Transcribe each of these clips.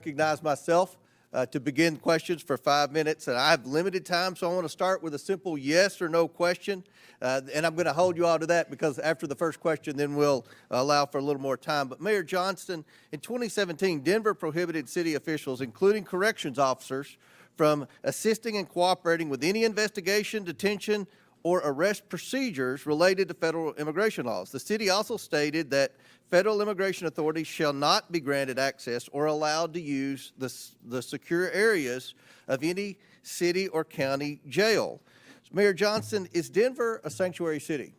Recognize myself to begin questions for 5 minutes, and I have limited time, so I want to start with a simple yes or no question, and I'm going to hold you all to that because after the first question, then we'll allow for a little more time. But Mayor Johnston, in 2017, Denver prohibited city officials, including corrections officers, from assisting and cooperating with any investigation, detention, or arrest procedures related to federal immigration laws. The city also stated that federal immigration authorities shall not be granted access or allowed to use the secure areas of any city or county jail. Mayor Johnston, is Denver a sanctuary city?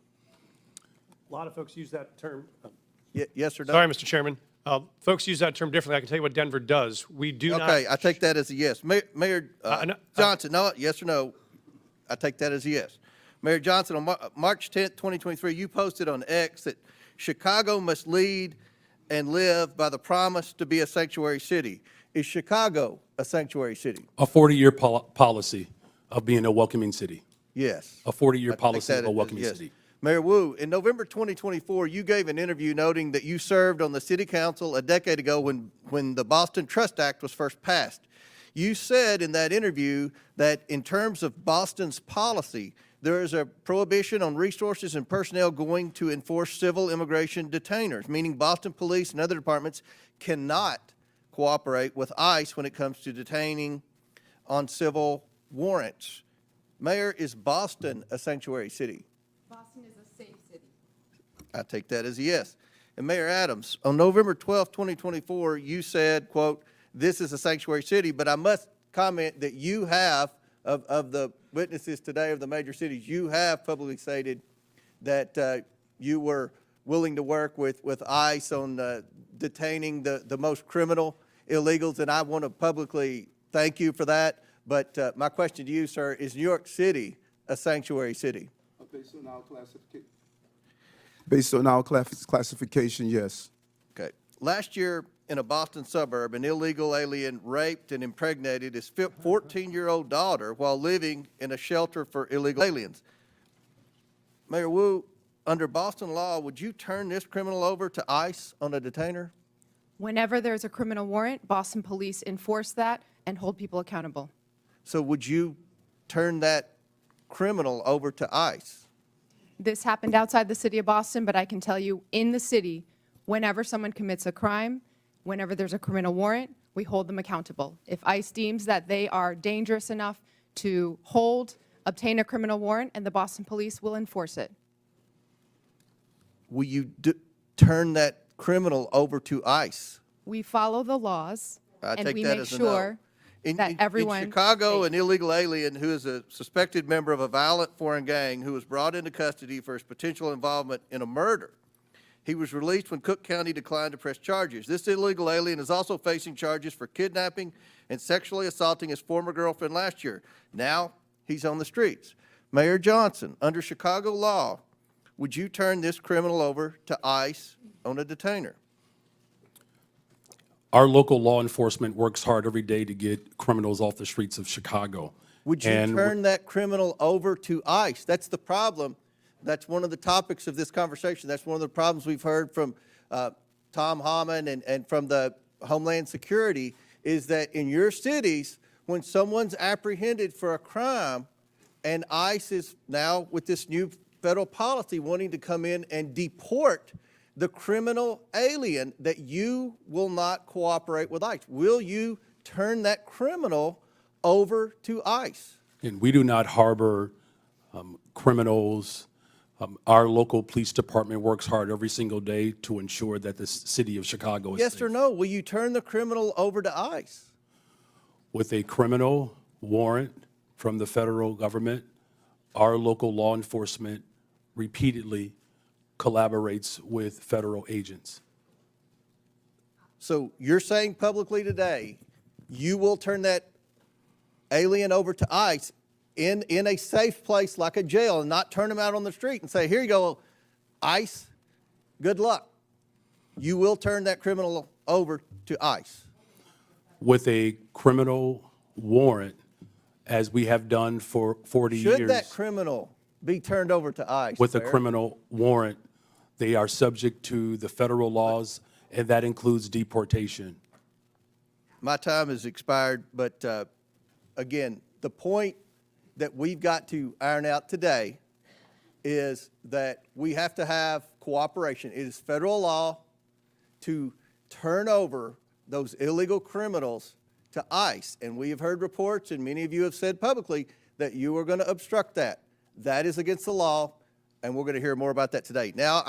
A lot of folks use that term. Yes or no? Sorry, Mr. Chairman. Folks use that term differently. I can tell you what Denver does. We do not. Okay, I take that as a yes. Mayor Johnson, no, yes or no? I take that as a yes. Mayor Johnson, on March 10th, 2023, you posted on X that Chicago must lead and live by the promise to be a sanctuary city. Is Chicago a sanctuary city? A 40-year policy of being a welcoming city. Yes. A 40-year policy of a welcoming yes. city. Mayor Wu, in November 2024, you gave an interview noting that you served on the city council a decade ago when the Boston Trust Act was first passed. You said in that interview that in terms of Boston's policy, there is a prohibition on resources and personnel going to enforce civil immigration detainers, meaning Boston police and other departments cannot cooperate with ICE when it comes to detaining on civil warrants. Mayor, is Boston a sanctuary city? Boston is a safe city. I take that as a yes. And Mayor Adams, on November 12, 2024, you said, quote, "This is a sanctuary city," but I must comment that you have, of the witnesses today of the major cities, you have publicly stated that you were willing to work with ICE on detaining the most criminal illegals, and I want to publicly thank you for that. But my question to you, sir, is New York City a sanctuary city? Based on our classification, yes. Okay. Last year, in a Boston suburb, an illegal alien raped and impregnated his 14-year-old daughter while living in a shelter for illegal aliens. Mayor Wu, under Boston law, would you turn this criminal over to ICE on a detainer? Whenever there's a criminal warrant, Boston police enforce that and hold people accountable. So would you turn that criminal over to ICE? This happened outside the city of Boston, but I can tell you in the city, whenever someone commits a crime, whenever there's a criminal warrant, we hold them accountable. If ICE deems that they are dangerous enough to obtain a criminal warrant, and the Boston police will enforce it. Will you turn that criminal over to ICE? We follow the laws, and we make sure that everyone. In Chicago, an illegal alien who is a suspected member of a violent foreign gang who was brought into custody for his potential involvement in a murder. He was released when Cook County declined to press charges. This illegal alien is also facing charges for kidnapping and sexually assaulting his former girlfriend last year. Now he's on the streets. Mayor Johnson, under Chicago law, would you turn this criminal over to ICE on a detainer? Our local law enforcement works hard every day to get criminals off the streets of Chicago. Would you turn that criminal over to ICE? That's the problem. That's one of the topics of this conversation. That's one of the problems we've heard from Tom Hammond and from the Homeland Security is that in your cities, when someone's apprehended for a crime and ICE is now with this new federal policy wanting to come in and deport the criminal alien, that you will not cooperate with ICE. Will you turn that criminal over to ICE? And we do not harbor criminals. Our local police department works hard every single day to ensure that the city of Chicago is yes safe. or no? Will you turn the criminal over to ICE? With a criminal warrant from the federal government, our local law enforcement repeatedly collaborates with federal agents. So you're saying publicly today, you will turn that alien over to ICE in a safe place like a jail and not turn him out on the street and say, here you go, ICE, good luck. You will turn that criminal over to ICE. With a criminal warrant, as we have done for 40 years. Should that criminal be turned over to ICE? With a criminal warrant, they are subject to the federal laws, and that includes deportation. my time has expired, but again, the point that we've got to iron out today is that we have to have cooperation. It is federal law to turn over those illegal criminals to ICE. And we have heard reports, and many of you have said publicly, that you are going to obstruct that. That is against the law, and we're going to hear more about that today. Now,